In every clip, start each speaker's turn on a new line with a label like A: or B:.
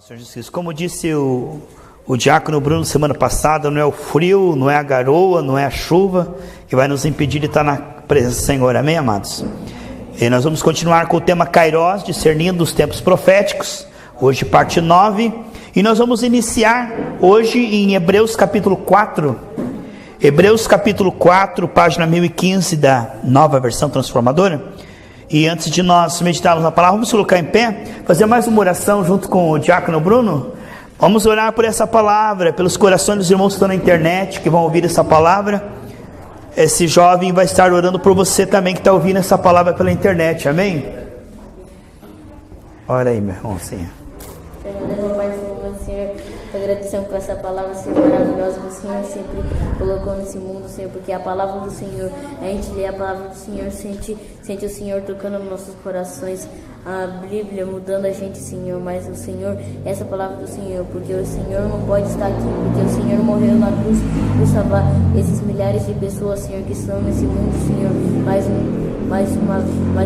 A: Senhor Jesus, como disse o diácono Bruno semana passada, não é o frio, não é a garoa, não é a chuva que vai nos impedir de estar na presença do Senhor, amém, amados? E nós vamos continuar com o tema Kairós, discernindo os tempos proféticos, hoje parte 9, e nós vamos iniciar hoje em Hebreus capítulo 4, página 1015 da Nova Versão Transformadora. E antes de nós meditarmos na palavra, vamos colocar em pé, fazer mais uma oração junto com o diácono Bruno. Vamos orar por essa palavra, pelos corações dos irmãos que estão na internet, que vão ouvir essa palavra. Esse jovem vai estar orando por você também, que está ouvindo essa palavra pela internet, amém? Ora aí, meu irmão, Senhor.
B: Senhor, agradecemos por essa palavra, Senhor, maravilhosa que o Senhor sempre colocou nesse mundo, Senhor, porque a palavra do Senhor, a gente lê a palavra do Senhor, sente o Senhor tocando nos nossos corações, a Bíblia mudando a gente, Senhor, mas o Senhor, essa palavra do Senhor, porque o Senhor não pode estar aqui, porque o Senhor morreu na cruz por salvar esses milhares de pessoas, Senhor, que estão nesse mundo, Senhor, mais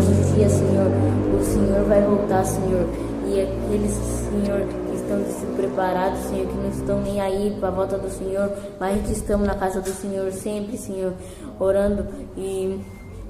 B: um dia, Senhor, o Senhor vai voltar, Senhor, e aqueles, Senhor, estão despreparados, Senhor, que não estão nem aí para a volta do Senhor, mas que estamos na casa do Senhor sempre, Senhor, orando e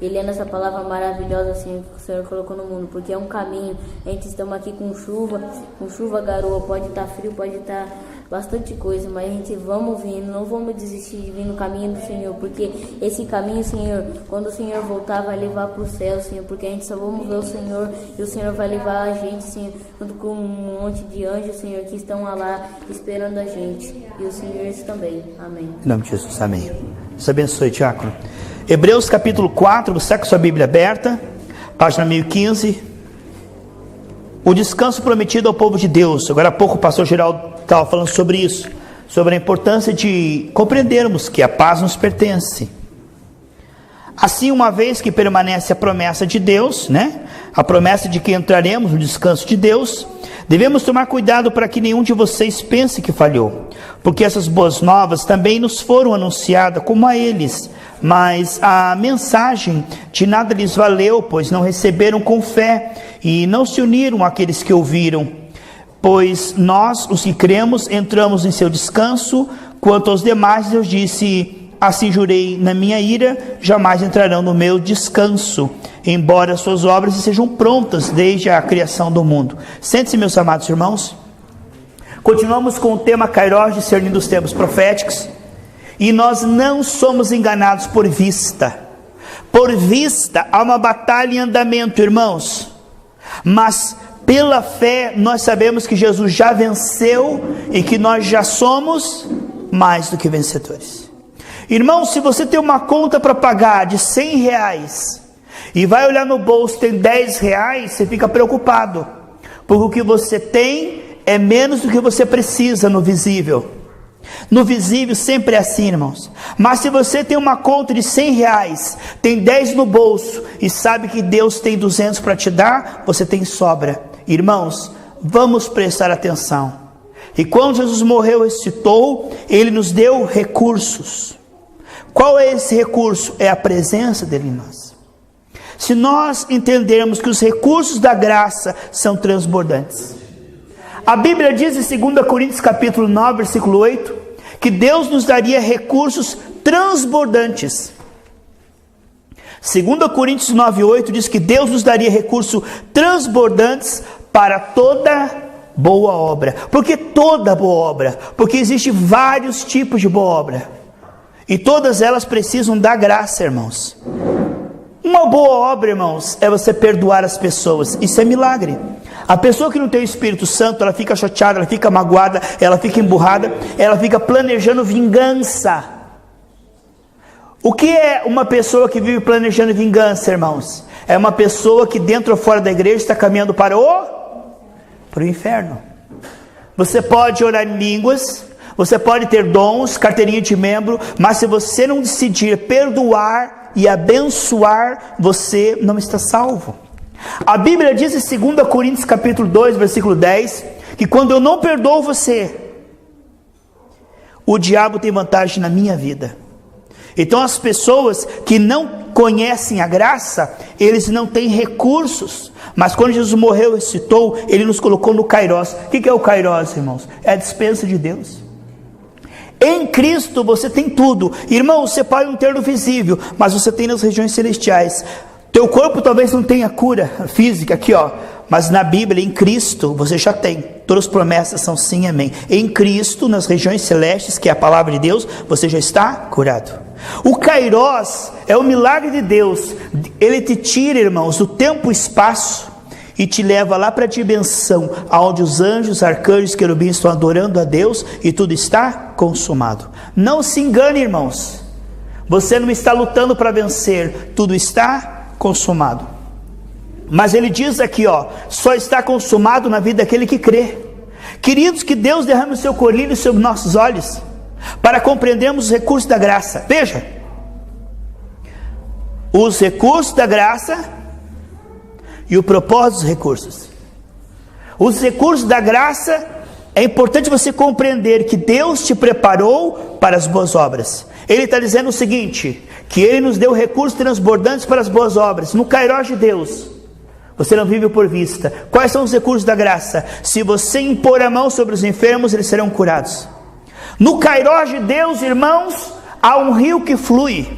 B: lendo essa palavra maravilhosa, Senhor, que o Senhor colocou no mundo, porque é um caminho. A gente estamos aqui com chuva, garoa, pode estar frio, pode estar bastante coisa, mas a gente vamos vindo, não vamos desistir de vir no caminho do Senhor, porque esse caminho, Senhor, quando o Senhor voltar, vai levar para o céu, Senhor, porque a gente só vamos ver o Senhor, e o Senhor vai levar a gente, Senhor, junto com um monte de anjos, Senhor, que estão lá esperando a gente, e os senhores também, amém.
A: Em nome de Jesus, amém. Deus abençoe, diácono. Hebreus capítulo 4, você está com sua Bíblia aberta, página 1015. O descanso prometido ao povo de Deus. Agora há pouco o pastor Geraldo estava falando sobre isso, sobre a importância de compreendermos que a paz nos pertence. Assim, uma vez que permanece a promessa de Deus, a promessa de que entraremos no descanso de Deus, devemos tomar cuidado para que nenhum de vocês pense que falhou, porque essas boas novas também nos foram anunciadas como a eles, mas a mensagem de nada lhes valeu, pois não receberam com fé e não se uniram àqueles que ouviram. Pois nós, os que cremos, entramos em seu descanso. Quanto aos demais, Deus disse: assim jurei na minha ira, jamais entrarão no meu descanso, embora suas obras sejam prontas desde a criação do mundo. Sente-se, meus amados irmãos. Continuamos com o tema Kairós, discernindo os tempos proféticos. E nós não somos enganados por vista. Por vista há uma batalha em andamento, irmãos. Mas pela fé nós sabemos que Jesus já venceu e que nós já somos mais do que vencedores. Irmãos, se você tem uma conta para pagar de R$100 e vai olhar no bolso, tem R$10, você fica preocupado, porque o que você tem é menos do que você precisa no visível. No visível sempre é assim, irmãos. Mas se você tem uma conta de R$100, tem 10 no bolso e sabe que Deus tem 200 para te dar, você tem sobra. Irmãos, vamos prestar atenção. E quando Jesus morreu e ressuscitou, Ele nos deu recursos. Qual é esse recurso? É a presença dEle em nós. Se nós entendermos que os recursos da graça são transbordantes. A Bíblia diz em 2 Coríntios capítulo 9, versículo 8, que Deus nos daria recursos transbordantes. 2 Coríntios 9, 8 diz que Deus nos daria recursos transbordantes para toda boa obra. Por que toda boa obra? Porque existem vários tipos de boa obra. E todas elas precisam da graça, irmãos. Uma boa obra, irmãos, é você perdoar as pessoas. Isso é milagre. A pessoa que não tem o Espírito Santo, ela fica chateada, ela fica magoada, ela fica emburrada, ela fica planejando vingança. O que é uma pessoa que vive planejando vingança, irmãos? É uma pessoa que dentro ou fora da igreja está caminhando para o inferno. Você pode orar em línguas, você pode ter dons, carteirinha de membro, mas se você não decidir perdoar e abençoar, você não está salvo. A Bíblia diz em 2 Coríntios capítulo 2, versículo 10, que quando eu não perdoo você, o diabo tem vantagem na minha vida. Então as pessoas que não conhecem a graça, eles não têm recursos. Mas quando Jesus morreu e ressuscitou, Ele nos colocou no Kairos. O que é o Kairos, irmãos? É a dispensa de Deus. Em Cristo você tem tudo. Irmão, você pode não ter no visível, mas você tem nas regiões celestiais. Teu corpo talvez não tenha cura física aqui, ó. Mas na Bíblia, em Cristo, você já tem. Todas as promessas são sim e amém. Em Cristo, nas regiões celestes, que é a palavra de Deus, você já está curado. O Kairos é o milagre de Deus. Ele te tira, irmãos, do tempo e espaço e te leva lá para a dimensão onde os anjos, arcanjos, querubins estão adorando a Deus e tudo está consumado. Não se engane, irmãos. Você não está lutando para vencer. Tudo está consumado. Mas ele diz aqui, ó, só está consumado na vida daquele que crê. Queridos, que Deus derrame o seu colírio sobre nossos olhos, para compreendermos os recursos da graça. Veja, os recursos da graça e o propósito dos recursos. Os recursos da graça, é importante você compreender que Deus te preparou para as boas obras. Ele está dizendo o seguinte, que Ele nos deu recursos transbordantes para as boas obras. No Kairos de Deus, você não vive por vista. Quais são os recursos da graça? Se você impor a mão sobre os enfermos, eles serão curados. No Kairos de Deus, irmãos, há um rio que flui.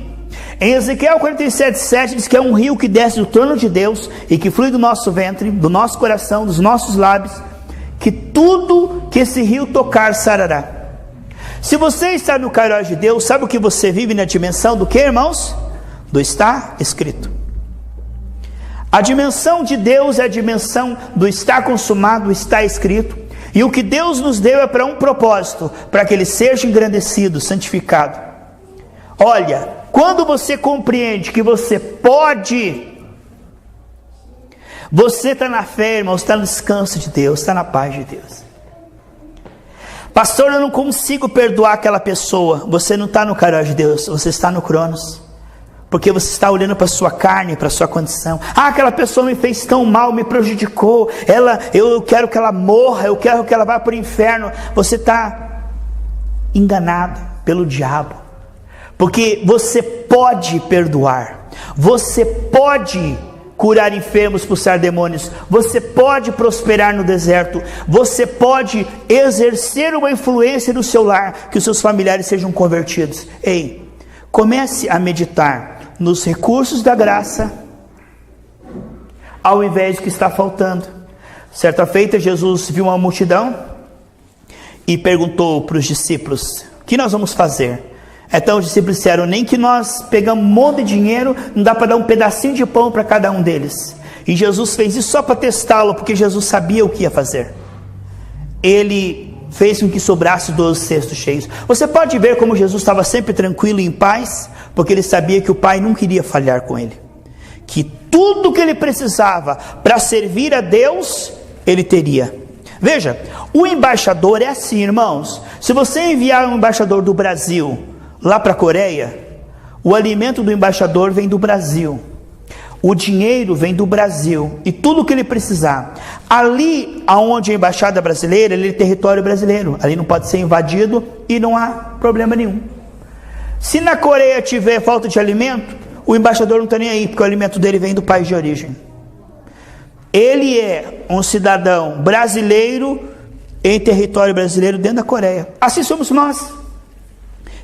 A: Em Ezequiel 47:7 diz que é um rio que desce do trono de Deus e que flui do nosso ventre, do nosso coração, dos nossos lábios, que tudo que esse rio tocar sarará. Se você está no Kairos de Deus, sabe o que você vive na dimensão do que, irmãos? Do está escrito. A dimensão de Deus é a dimensão do está consumado, está escrito. E o que Deus nos deu é para um propósito, para que Ele seja engrandecido, santificado. Olha, quando você compreende que você pode, você está na fé, irmão, está no descanso de Deus, está na paz de Deus. Pastor, eu não consigo perdoar aquela pessoa. Você não está no Kairos de Deus, você está no Cronos. Porque você está olhando para a sua carne, para a sua condição. Ah, aquela pessoa me fez tão mal, me prejudicou. Eu quero que ela morra, eu quero que ela vá para o inferno. Você está enganado pelo diabo. Porque você pode perdoar. Você pode curar enfermos, expulsar demônios. Você pode prosperar no deserto. Você pode exercer uma influência no seu lar, que os seus familiares sejam convertidos. Ei, comece a meditar nos recursos da graça, ao invés do que está faltando. Certa feita, Jesus viu uma multidão e perguntou para os discípulos: o que nós vamos fazer? Então os discípulos disseram: nem que nós pegamos um monte de dinheiro, não dá para dar um pedacinho de pão para cada um deles. E Jesus fez isso só para testá-lo, porque Jesus sabia o que ia fazer. Ele fez com que sobrasse 12 cestos cheios. Você pode ver como Jesus estava sempre tranquilo e em paz, porque ele sabia que o Pai não queria falhar com ele, que tudo que ele precisava para servir a Deus, ele teria. Veja, o embaixador é assim, irmãos. Se você enviar um embaixador do Brasil lá para a Coreia, o alimento do embaixador vem do Brasil, o dinheiro vem do Brasil, e tudo que ele precisar. Ali onde a embaixada brasileira, ele é território brasileiro, ali não pode ser invadido e não há problema nenhum. Se na Coreia tiver falta de alimento, o embaixador não está nem aí, porque o alimento dele vem do país de origem. Ele é um cidadão brasileiro em território brasileiro dentro da Coreia. Assim somos nós.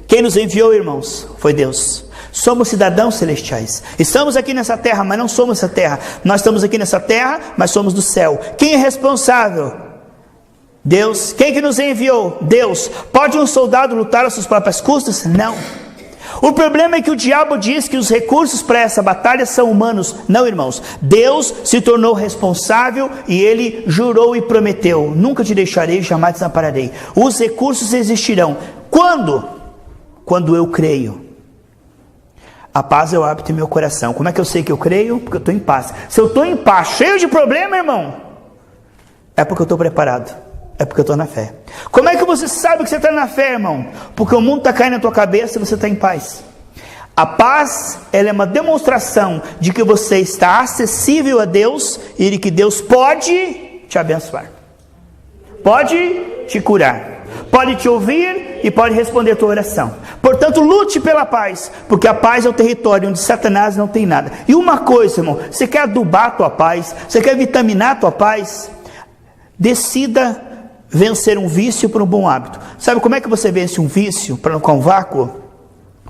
A: Quem nos enviou, irmãos, foi Deus. Somos cidadãos celestiais. Estamos aqui nessa terra, mas não somos essa terra. Nós estamos aqui nessa terra, mas somos do céu. Quem é responsável? Deus. Quem que nos enviou? Deus. Pode um soldado lutar às suas próprias custas? Não. O problema é que o diabo diz que os recursos para essa batalha são humanos. Não, irmãos. Deus se tornou responsável e Ele jurou e prometeu: nunca te deixarei, jamais te desampararei. Os recursos existirão. Quando? Quando eu creio. A paz é o hábito em meu coração. Como é que eu sei que eu creio? Porque eu estou em paz. Se eu estou em paz, cheio de problema, irmão, é porque eu estou preparado. É porque eu estou na fé. Como é que você sabe que você está na fé, irmão? Porque o mundo está caindo na tua cabeça e você está em paz. A paz, ela é uma demonstração de que você está acessível a Deus e de que Deus pode te abençoar. Pode te curar. Pode te ouvir e pode responder a tua oração. Portanto, lute pela paz, porque a paz é o território onde Satanás não tem nada. E uma coisa, irmão, você quer adubar a tua paz, você quer vitaminar a tua paz, decida vencer um vício por um bom hábito. Sabe como é que você vence um vício com um vácuo?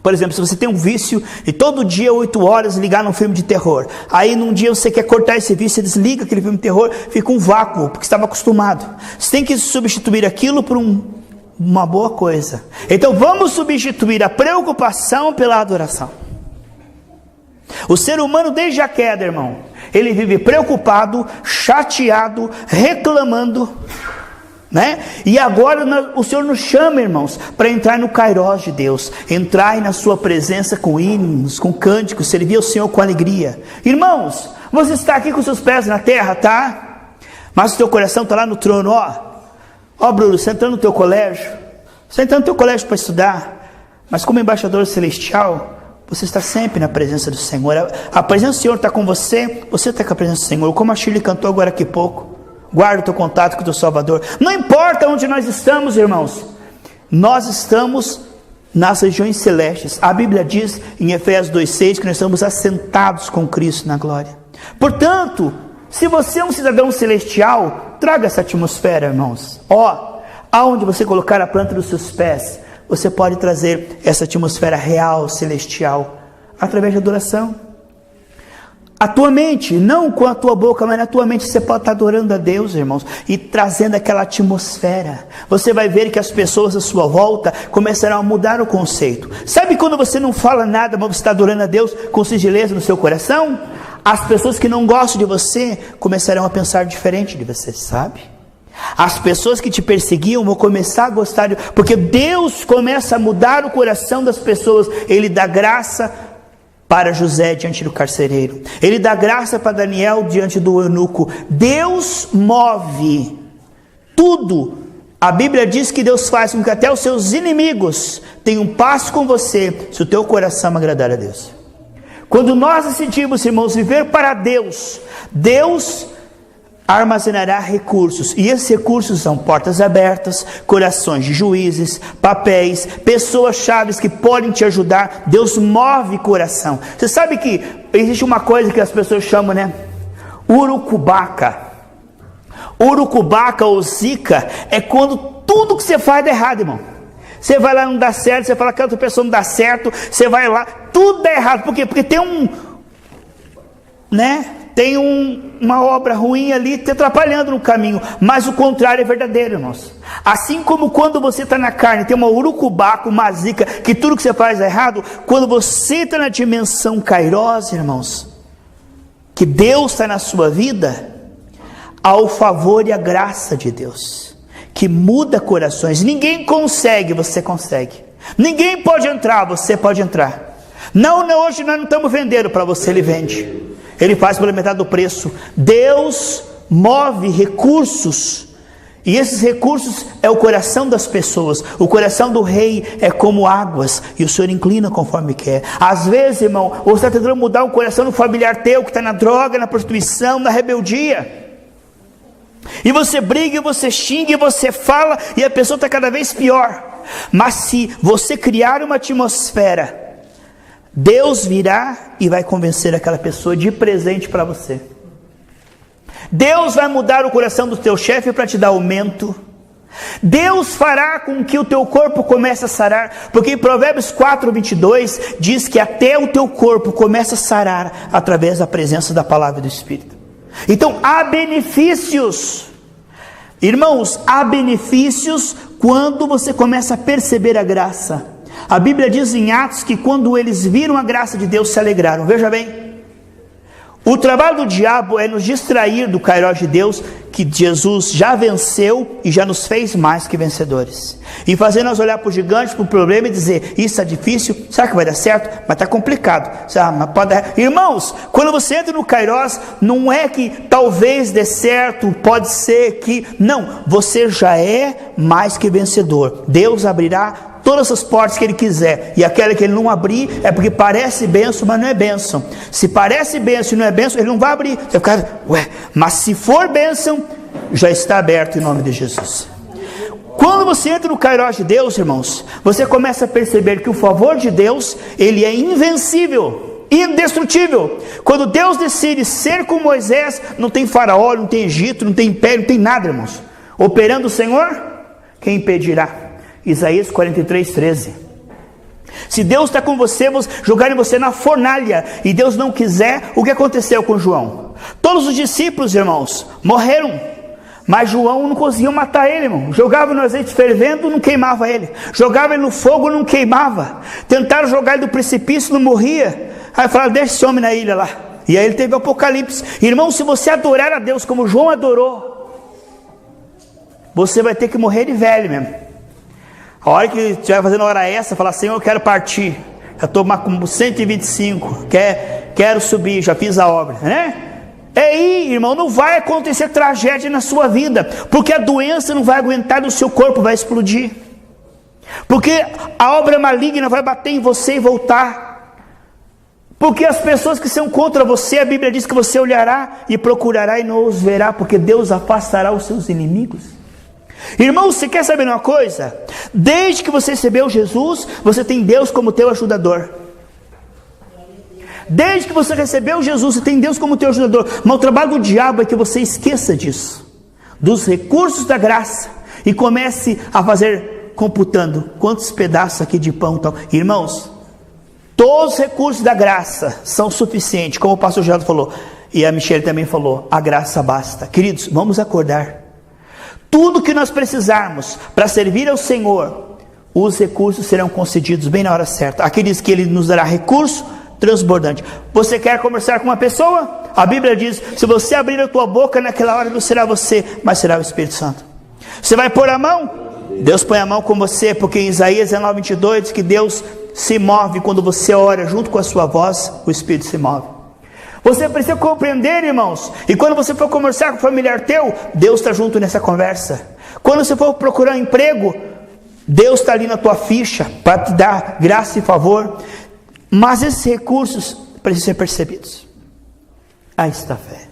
A: Por exemplo, se você tem um vício e todo dia 8 horas ligar num filme de terror, aí num dia você quer cortar esse vício, você desliga aquele filme de terror, fica um vácuo, porque estava acostumado. Você tem que substituir aquilo por uma boa coisa. Então vamos substituir a preocupação pela adoração. O ser humano desde a queda, irmão, ele vive preocupado, chateado, reclamando, né? E agora o Senhor nos chama, irmãos, para entrar no Kairos de Deus, entrar na sua presença com hinos, com cânticos, servir ao Senhor com alegria. Irmãos, você está aqui com seus pés na terra, tá? Mas o teu coração está lá no trono, ó Bruno, você entrando no teu colégio, você entrando no teu colégio para estudar, mas como embaixador celestial, você está sempre na presença do Senhor. A presença do Senhor está com você, você está com a presença do Senhor, como a Shirley cantou agora aqui pouco. Guarda o teu contato com o teu Salvador. Não importa onde nós estamos, irmãos, nós estamos nas regiões celestes. A Bíblia diz em Efésios 2,6 que nós estamos assentados com Cristo na glória. Portanto, se você é um cidadão celestial, traga essa atmosfera, irmãos. Aonde você colocar a planta dos seus pés, você pode trazer essa atmosfera real, celestial, através da adoração. A tua mente, não com a tua boca, mas na tua mente você pode estar adorando a Deus, irmãos, e trazendo aquela atmosfera. Você vai ver que as pessoas à sua volta começarão a mudar o conceito. Sabe quando você não fala nada, mas você está adorando a Deus com singeleza no seu coração? As pessoas que não gostam de você começarão a pensar diferente de você, sabe? As pessoas que te perseguiam vão começar a gostar porque Deus começa a mudar o coração das pessoas. Ele dá graça para José diante do carcereiro, ele dá graça para Daniel diante do eunuco. Deus move tudo. A Bíblia diz que Deus faz com que até os seus inimigos tenham paz com você, se o teu coração agradar a Deus. Quando nós decidimos, irmãos, viver para Deus, Deus armazenará recursos, e esses recursos são portas abertas, corações de juízes, papéis, pessoas chaves que podem te ajudar. Deus move coração. Você sabe que existe uma coisa que as pessoas chamam, né? Urucubaca. Urucubaca ou zica é quando tudo que você faz dá errado, irmão. Você vai lá e não dá certo, você fala que a outra pessoa não dá certo, você vai lá, tudo dá errado. Por quê? Porque tem uma obra ruim ali te atrapalhando no caminho, mas o contrário é verdadeiro, irmãos. Assim como quando você está na carne, tem uma urucubaca, uma zica, que tudo que você faz é errado, quando você está na dimensão Kairos, irmãos, que Deus está na sua vida, há o favor e a graça de Deus, que muda corações. Ninguém consegue, você consegue. Ninguém pode entrar, você pode entrar. Não, hoje nós não estamos vendendo para você, Ele vende. Ele faz pela metade do preço. Deus move recursos, e esses recursos é o coração das pessoas. O coração do rei é como águas, e o Senhor inclina conforme quer. Às vezes, irmão, você está tentando mudar o coração do familiar teu que está na droga, na prostituição, na rebeldia, e você briga, e você xinga, e você fala, e a pessoa está cada vez pior. Mas se você criar uma atmosfera, Deus virá e vai convencer aquela pessoa de presente para você. Deus vai mudar o coração do teu chefe para te dar aumento. Deus fará com que o teu corpo comece a sarar, porque em Provérbios 4:22 diz que até o teu corpo começa a sarar através da presença da palavra do Espírito. Então há benefícios, irmãos, há benefícios quando você começa a perceber a graça. A Bíblia diz em Atos que quando eles viram a graça de Deus, se alegraram. Veja bem, o trabalho do diabo é nos distrair do Kairos de Deus, que Jesus já venceu e já nos fez mais que vencedores, e fazer nós olhar para o gigante, para o problema e dizer, isso é difícil, será que vai dar certo? Mas está complicado. Mas pode dar. Irmãos, quando você entra no Kairos, não é que talvez dê certo, pode ser que, não, você já é mais que vencedor. Deus abrirá todas as portas que Ele quiser, e aquela que Ele não abrir, é porque parece bênção, mas não é bênção. Se parece bênção e não é bênção, Ele não vai abrir. Você fica, mas se for bênção, já está aberto em nome de Jesus. Quando você entra no Kairos de Deus, irmãos, você começa a perceber que o favor de Deus, ele é invencível, indestrutível. Quando Deus decide ser com Moisés, não tem faraó, não tem Egito, não tem império, não tem nada, irmãos. Operando o Senhor, quem impedirá? Isaías 43:13. Se Deus está com você, jogarem você na fornalha, e Deus não quiser, o que aconteceu com João? Todos os discípulos, irmãos, morreram, mas João não conseguiu matar ele, irmão. Jogava no azeite fervendo, não queimava ele. Jogava ele no fogo, não queimava. Tentaram jogar ele do precipício, não morria. Aí falaram, deixa esse homem na ilha lá. E aí ele teve o Apocalipse. Irmão, se você adorar a Deus como João adorou, você vai ter que morrer de velho mesmo. A hora que estiver fazendo hora essa, falar, Senhor, eu quero partir. Já estou com 125, quero subir, já fiz a obra, né? Aí, irmão, não vai acontecer tragédia na sua vida, porque a doença não vai aguentar no seu corpo, vai explodir. Porque a obra maligna vai bater em você e voltar. Porque as pessoas que são contra você, a Bíblia diz que você olhará e procurará e não os verá, porque Deus afastará os seus inimigos. Irmão, você quer saber uma coisa? Desde que você recebeu Jesus, você tem Deus como teu ajudador. Desde que você recebeu Jesus, você tem Deus como teu ajudador. Mas o trabalho do diabo é que você esqueça disso, dos recursos da graça, e comece a fazer, computando, quantos pedaços aqui de pão tal. Irmãos, todos os recursos da graça são suficientes, como o pastor Geraldo falou, e a Michelle também falou, a graça basta. Queridos, vamos acordar. Tudo que nós precisarmos para servir ao Senhor, os recursos serão concedidos bem na hora certa. Aqui diz que Ele nos dará recurso transbordante. Você quer conversar com uma pessoa? A Bíblia diz, se você abrir a tua boca naquela hora, não será você, mas será o Espírito Santo. Você vai pôr a mão? Deus põe a mão com você, porque em Isaías 19:22 diz que Deus se move quando você ora, junto com a sua voz, o Espírito se move. Você precisa compreender, irmãos, e quando você for conversar com o familiar teu, Deus está junto nessa conversa. Quando você for procurar um emprego, Deus está ali na tua ficha, para te dar graça e favor. Mas esses recursos precisam ser percebidos. Aí está a fé.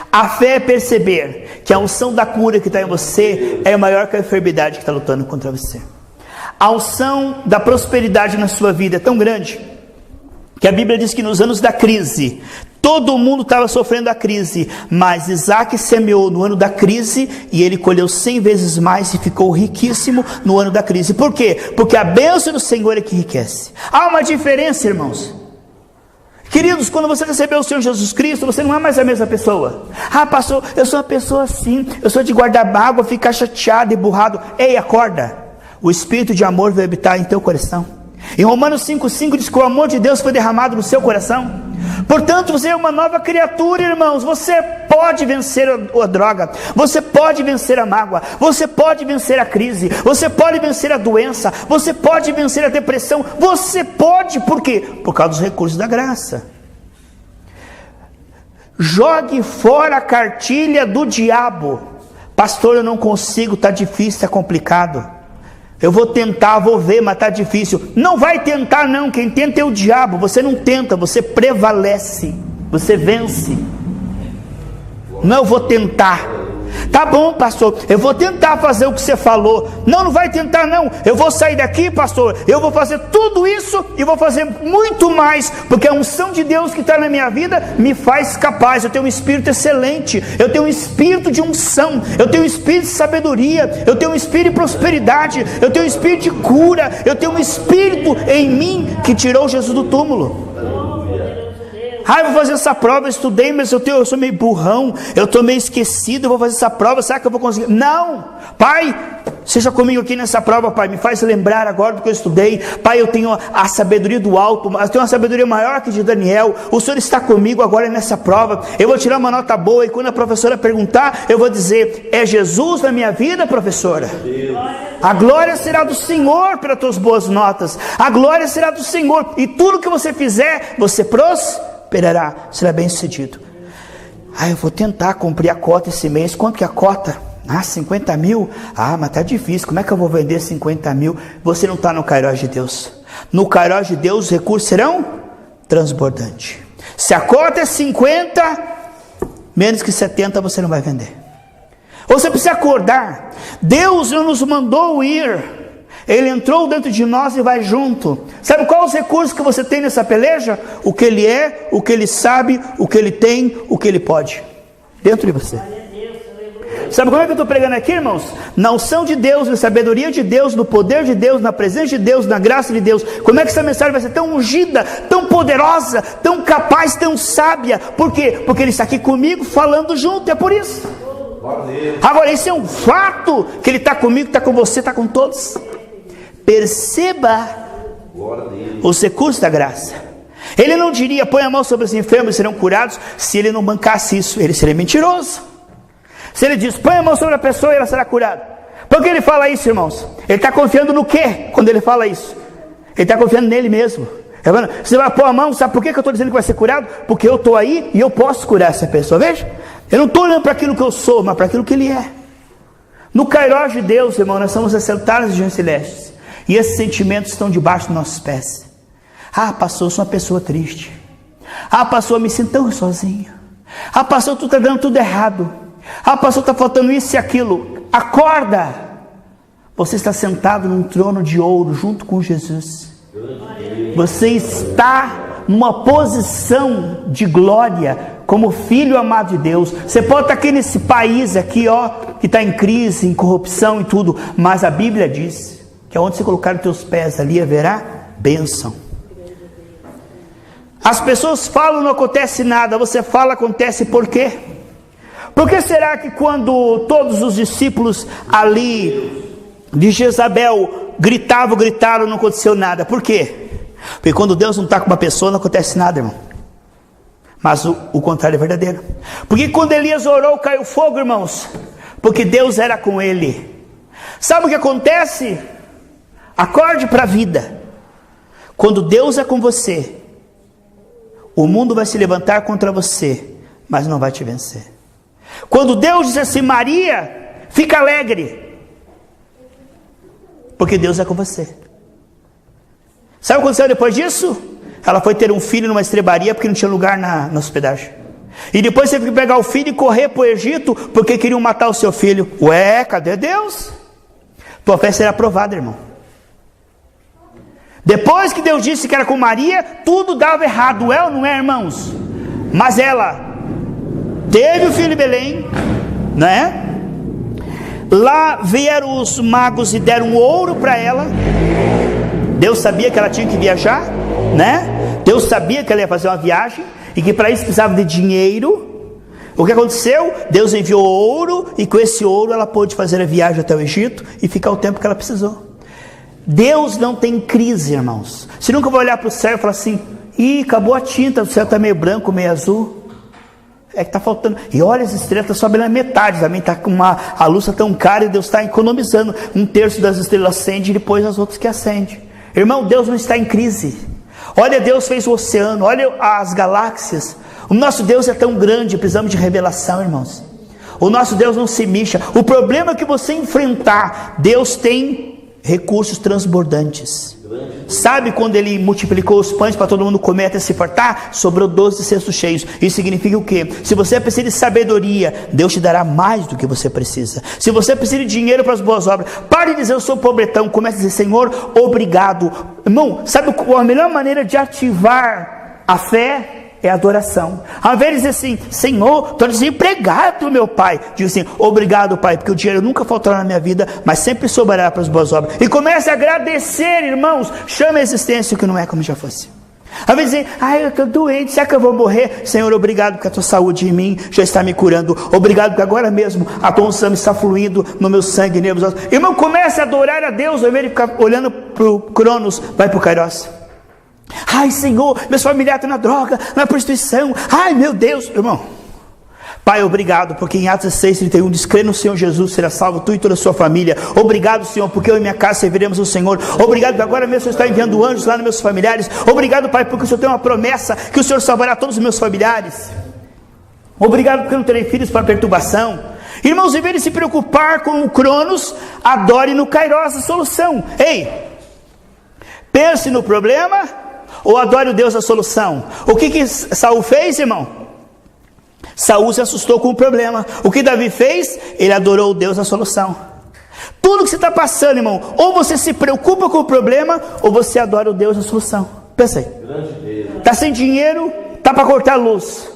A: A fé é perceber que a unção da cura que está em você é maior que a enfermidade que está lutando contra você. A unção da prosperidade na sua vida é tão grande, que a Bíblia diz que nos anos da crise, todo mundo estava sofrendo a crise, mas Isaac semeou no ano da crise, e ele colheu 100 vezes mais, e ficou riquíssimo no ano da crise. Por quê? Porque a bênção do Senhor é que enriquece. Há uma diferença, irmãos. Queridos, quando você recebeu o Senhor Jesus Cristo, você não é mais a mesma pessoa. Ah, pastor, eu sou uma pessoa assim, eu sou de guardar mágoa, ficar chateado e burrado. Ei, acorda, o Espírito de amor vai habitar em teu coração. Em Romanos 5:5 diz que o amor de Deus foi derramado no seu coração. Portanto, você é uma nova criatura, irmãos. Você pode vencer a droga, você pode vencer a mágoa, você pode vencer a crise, você pode vencer a doença, você pode vencer a depressão. Você pode, por quê? Por causa dos recursos da graça. Jogue fora a cartilha do diabo. Pastor, eu não consigo, está difícil, está complicado. Eu vou tentar, vou ver, mas está difícil. Não vai tentar não, quem tenta é o diabo. Você não tenta, você prevalece, você vence. Não, eu vou tentar. Tá bom, pastor, eu vou tentar fazer o que você falou. Não, não vai tentar não. Eu vou sair daqui, pastor, eu vou fazer tudo isso e vou fazer muito mais, porque a unção de Deus que está na minha vida me faz capaz. Eu tenho um espírito excelente, eu tenho um espírito de unção, eu tenho um espírito de sabedoria, eu tenho um espírito de prosperidade, eu tenho um espírito de cura, eu tenho um espírito em mim que tirou Jesus do túmulo. Ah, eu vou fazer essa prova, eu estudei, mas eu sou meio burrão, eu estou meio esquecido, eu vou fazer essa prova, será que eu vou conseguir? Não! Pai, seja comigo aqui nessa prova, Pai, me faz lembrar agora do que eu estudei. Pai, eu tenho a sabedoria do alto, eu tenho uma sabedoria maior que de Daniel. O Senhor está comigo agora nessa prova, eu vou tirar uma nota boa, e quando a professora perguntar, eu vou dizer, é Jesus na minha vida, professora? A glória será do Senhor pelas tuas boas notas, a glória será do Senhor, e tudo que você fizer, você prosperará, será bem sucedido. Ah, eu vou tentar cumprir a cota esse mês. Quanto que é a cota? Ah, 50 mil? Ah, mas tá difícil, como é que eu vou vender 50 mil? Você não está no Kairos de Deus. No Kairos de Deus os recursos serão transbordantes. Se a cota é 50, menos que 70 você não vai vender. Você precisa acordar. Deus não nos mandou ir. Ele entrou dentro de nós e vai junto. Sabe qual os recursos que você tem nessa peleja? O que Ele é, o que Ele sabe, o que Ele tem, o que Ele pode. Dentro de você. Sabe como é que eu estou pregando aqui, irmãos? Na unção de Deus, na sabedoria de Deus, no poder de Deus, na presença de Deus, na graça de Deus. Como é que essa mensagem vai ser tão ungida, tão poderosa, tão capaz, tão sábia? Por quê? Porque Ele está aqui comigo, falando junto, é por isso. Agora, isso é um fato, que Ele está comigo, está com você, está com todos. Perceba os recursos da graça. Ele não diria, põe a mão sobre os enfermos e serão curados, se Ele não bancasse isso. Ele seria mentiroso. Se Ele diz, põe a mão sobre a pessoa e ela será curada. Por que Ele fala isso, irmãos? Ele está confiando no quê quando Ele fala isso? Ele está confiando nele mesmo. Você vai pôr a mão, sabe por que eu estou dizendo que vai ser curado? Porque eu estou aí e eu posso curar essa pessoa. Veja, eu não estou olhando para aquilo que eu sou, mas para aquilo que Ele é. No Kairos de Deus, irmão, nós somos assentados em regiões celestes. E esses sentimentos estão debaixo dos nossos pés. Ah, pastor, eu sou uma pessoa triste. Ah, pastor, eu me sinto tão sozinho. Ah, pastor, tu está dando tudo errado. Ah, pastor, está faltando isso e aquilo. Acorda. Você está sentado num trono de ouro junto com Jesus. Você está numa posição de glória como filho amado de Deus. Você pode estar aqui nesse país aqui, ó, que está em crise, em corrupção e tudo, mas a Bíblia diz que aonde você colocar os teus pés, ali haverá bênção. As pessoas falam, não acontece nada. Você fala, acontece. Por quê? Por que será que quando todos os discípulos ali de Jezabel gritaram, não aconteceu nada? Por quê? Porque quando Deus não está com uma pessoa, não acontece nada, irmão. Mas o contrário é verdadeiro. Porque quando Elias orou, caiu fogo, irmãos. Porque Deus era com ele. Sabe o que acontece? Acorde para a vida. Quando Deus é com você, o mundo vai se levantar contra você, mas não vai te vencer. Quando Deus diz assim, Maria, fica alegre, porque Deus é com você. Sabe o que aconteceu depois disso? Ela foi ter um filho numa estrebaria, porque não tinha lugar na hospedagem. E depois teve que pegar o filho e correr para o Egito, porque queriam matar o seu filho. Ué, cadê Deus? Tua fé será aprovada, irmão. Depois que Deus disse que era com Maria, tudo dava errado, é ou não é, irmãos? Mas ela teve o filho em Belém, né? Lá vieram os magos e deram ouro para ela. Deus sabia que ela tinha que viajar, né? Deus sabia que ela ia fazer uma viagem e que para isso precisava de dinheiro. O que aconteceu? Deus enviou ouro e com esse ouro ela pôde fazer a viagem até o Egito e ficar o tempo que ela precisou. Deus não tem crise, irmãos. Você nunca vai olhar para o céu e falar assim, ih, acabou a tinta, o céu está meio branco, meio azul. É que está faltando. E olha, as estrelas estão sobem na metade, também está com a luz está tão cara e Deus está economizando. 1/3 das estrelas acende e depois as outras que acendem. Irmão, Deus não está em crise. Olha, Deus fez o oceano, olha as galáxias. O nosso Deus é tão grande, precisamos de revelação, irmãos. O nosso Deus não se mixa. O problema que você enfrentar, Deus tem recursos transbordantes. Sabe quando Ele multiplicou os pães para todo mundo comer até se fartar? Sobrou 12 cestos cheios. Isso significa o quê? Se você precisa de sabedoria, Deus te dará mais do que você precisa. Se você precisa de dinheiro para as boas obras, pare de dizer eu sou pobretão, comece a dizer Senhor, obrigado. Irmão, sabe a melhor maneira de ativar a fé? É adoração. Ao invés de dizer assim, Senhor, estou desempregado, meu Pai, diga assim, obrigado, Pai, porque o dinheiro nunca faltará na minha vida, mas sempre sobrará para as boas obras. E comece a agradecer, irmãos. Chame a existência que não é como já fosse. Ao invés de dizer, eu estou doente, será que eu vou morrer? Senhor, obrigado porque a tua saúde em mim já está me curando. Obrigado porque agora mesmo a tua unção está fluindo no meu sangue, nervos. Irmão, comece a adorar a Deus, ao invés de ficar olhando para o Cronos, vai para o Kairos. Ai, Senhor, meus familiares estão na droga, na prostituição. Ai, meu Deus, irmão. Pai, obrigado, porque em Atos 6:31 diz, crê no Senhor Jesus, será salvo tu e toda a sua família. Obrigado, Senhor, porque eu e minha casa serviremos o Senhor. Obrigado, porque agora mesmo o Senhor está enviando anjos lá nos meus familiares. Obrigado, Pai, porque o Senhor tem uma promessa, que o Senhor salvará todos os meus familiares. Obrigado, porque eu não terei filhos para perturbação. Irmãos, em vez de se preocupar com o Cronos, adore no Kairos a solução. Ei, pense no problema ou adore o Deus da solução. O que Saul fez, irmão? Saul se assustou com o problema. O que Davi fez? Ele adorou o Deus da solução. Tudo que você está passando, irmão, ou você se preocupa com o problema, ou você adora o Deus da solução. Pensa aí. Está sem dinheiro, está para cortar a luz.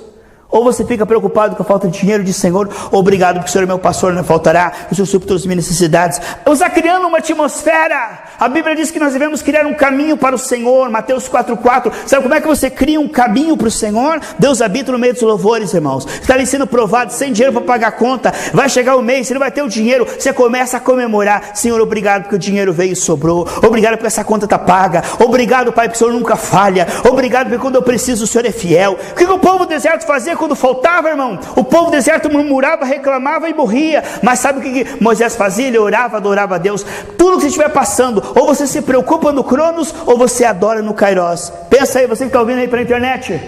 A: Ou você fica preocupado com a falta de dinheiro, diz: Senhor, obrigado porque o Senhor é meu pastor, não faltará, o Senhor supre todas as minhas necessidades. Você está criando uma atmosfera. A Bíblia diz que nós devemos criar um caminho para o Senhor, Mateus 4,4. Sabe como é que você cria um caminho para o Senhor? Deus habita no meio dos louvores, irmãos. Está ali sendo provado, sem dinheiro para pagar a conta. Vai chegar o mês, você não vai ter o dinheiro. Você começa a comemorar: Senhor, obrigado porque o dinheiro veio e sobrou. Obrigado porque essa conta está paga. Obrigado, Pai, porque o Senhor nunca falha. Obrigado porque quando eu preciso o Senhor é fiel. O que o povo do deserto fazia quando faltava, irmão? O povo do deserto murmurava, reclamava e morria. Mas sabe o que Moisés fazia? Ele orava, adorava a Deus. Tudo que você estiver passando, ou você se preocupa no Cronos, ou você adora no Kairos. Pensa aí, você que está ouvindo aí pela internet.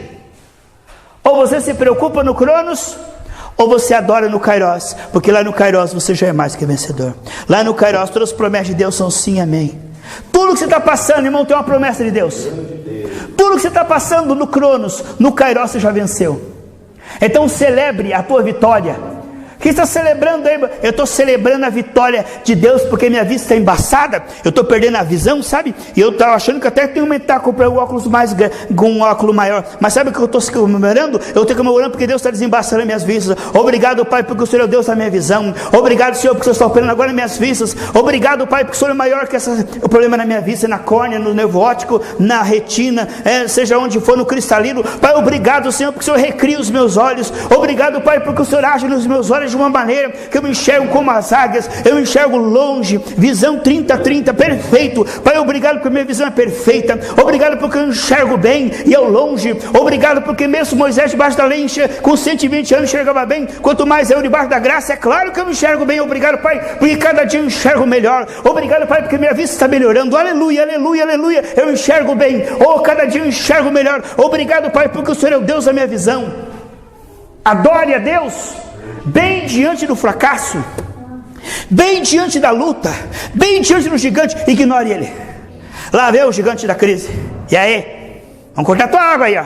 A: Ou você se preocupa no Cronos, ou você adora no Kairos. Porque lá no Kairos você já é mais que vencedor. Lá no Kairos todas as promessas de Deus são sim, amém. Tudo que você está passando, irmão, tem uma promessa de Deus. Tudo que você está passando no Cronos, no Kairos você já venceu. Então celebre a tua vitória. Quem está celebrando aí? Eu estou celebrando a vitória de Deus porque minha vista está embaçada. Eu estou perdendo a visão, sabe? E eu estava achando que até tenho que aumentar, comprar um óculos mais grande, um óculos maior. Mas sabe o que eu estou comemorando? Eu estou comemorando porque Deus está desembaçando as minhas vistas. Obrigado, Pai, porque o Senhor é o Deus da minha visão. Obrigado, Senhor, porque o Senhor está operando agora nas minhas vistas. Obrigado, Pai, porque o Senhor é maior que o problema na minha vista, na córnea, no nervo óptico, na retina, seja onde for, no cristalino. Pai, obrigado, Senhor, porque o Senhor recria os meus olhos. Obrigado, Pai, porque o Senhor age nos meus olhos de uma maneira que eu me enxergo como as águias, eu me enxergo longe, visão 30-30, perfeito. Pai, obrigado porque minha visão é perfeita. Obrigado porque eu enxergo bem e eu longe. Obrigado porque mesmo Moisés debaixo da lei com 120 anos enxergava bem, quanto mais eu debaixo da graça, é claro que eu me enxergo bem. Obrigado, Pai, porque cada dia eu enxergo melhor. Obrigado, Pai, porque minha vista está melhorando. Aleluia, aleluia, aleluia, eu enxergo bem. Cada dia eu enxergo melhor. Obrigado, Pai, porque o Senhor é o Deus da minha visão. Adore a Deus bem diante do fracasso, bem diante da luta, bem diante do gigante. Ignore ele. Lá vem o gigante da crise. E aí? Vamos cortar tua água aí, ó.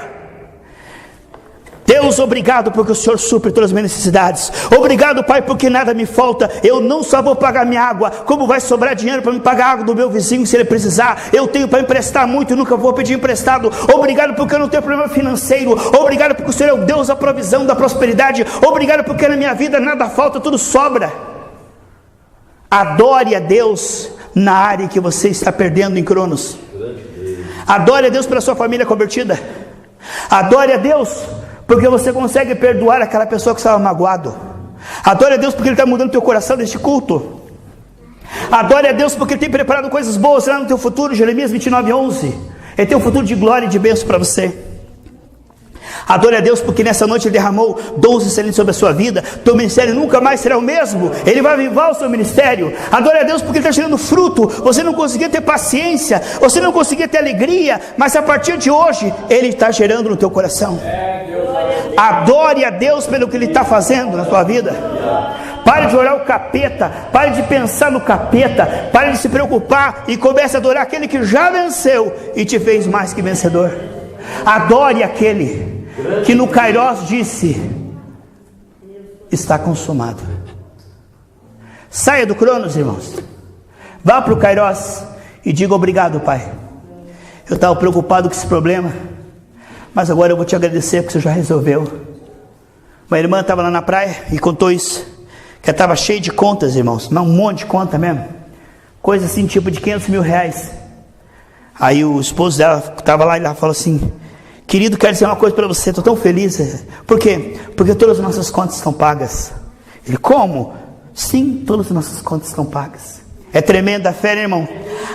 A: Deus, obrigado porque o Senhor supre todas as minhas necessidades. Obrigado, Pai, porque nada me falta. Eu não só vou pagar minha água, como vai sobrar dinheiro para me pagar a água do meu vizinho se ele precisar. Eu tenho para emprestar muito e nunca vou pedir emprestado. Obrigado porque eu não tenho problema financeiro. Obrigado porque o Senhor é o Deus da provisão, da prosperidade. Obrigado porque na minha vida nada falta, tudo sobra. Adore a Deus na área que você está perdendo em Cronos. Adore a Deus pela sua família convertida. Adore a Deus porque você consegue perdoar aquela pessoa que estava magoado. Adore a Deus porque Ele está mudando teu coração neste culto. Adore a Deus porque Ele tem preparado coisas boas lá no teu futuro. Jeremias 29:11. Ele tem um futuro de glória e de bênção para você. Adore a Deus porque nessa noite Ele derramou 12 excelentes sobre a sua vida. Teu ministério nunca mais será o mesmo. Ele vai avivar o seu ministério. Adore a Deus porque Ele está gerando fruto. Você não conseguia ter paciência, você não conseguia ter alegria, mas a partir de hoje Ele está gerando no teu coração. Adore a Deus pelo que Ele está fazendo na tua vida. Pare de orar o capeta, pare de pensar no capeta, pare de se preocupar e comece a adorar aquele que já venceu e te fez mais que vencedor. Adore aquele que no Kairos disse: está consumado. Saia do Cronos, irmãos. Vá para o Kairos e diga: obrigado, Pai. Eu estava preocupado com esse problema, mas agora eu vou te agradecer porque você já resolveu. Uma irmã estava lá na praia e contou isso, que ela estava cheia de contas, irmãos, mas um monte de conta mesmo, coisa assim, tipo de 500 mil reais. Aí o esposo dela estava lá e ela falou assim: querido, quero dizer uma coisa para você, estou tão feliz. Por quê? Porque todas as nossas contas estão pagas. Ele: como? Sim, todas as nossas contas estão pagas. É tremenda a fé, né, irmão?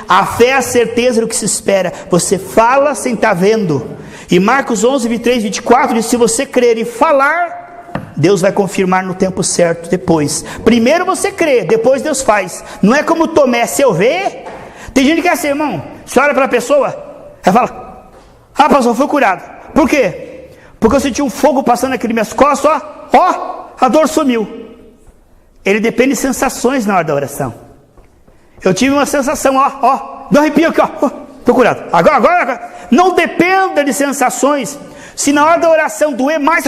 A: A fé é a certeza do que se espera. Você fala sem estar vendo. E Marcos 11:23-24 diz: se você crer e falar, Deus vai confirmar no tempo certo depois. Primeiro você crê, depois Deus faz. Não é como Tomé: se eu ver. Tem gente que é assim, irmão. Você olha para a pessoa, ela fala: ah, pastor, foi curado. Por quê? Porque eu senti um fogo passando aqui nas minhas costas, ó, a dor sumiu. Ele depende de sensações na hora da oração. Eu tive uma sensação, dá um arrepio aqui, estou curado. Agora, não dependa de sensações. Se na hora da oração doer mais,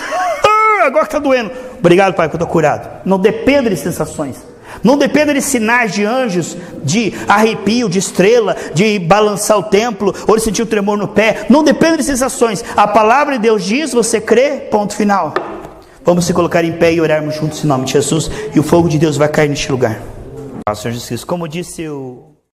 A: agora que está doendo. Obrigado, Pai, que eu estou curado. Não dependa de sensações. Não dependa de sinais de anjos, de arrepio, de estrela, de balançar o templo, ou de sentir o tremor no pé. Não dependa de sensações. A palavra de Deus diz, você crê, ponto final. Vamos se colocar em pé e orarmos juntos em nome de Jesus, e o fogo de Deus vai cair neste lugar. Senhor Jesus Cristo, como disse o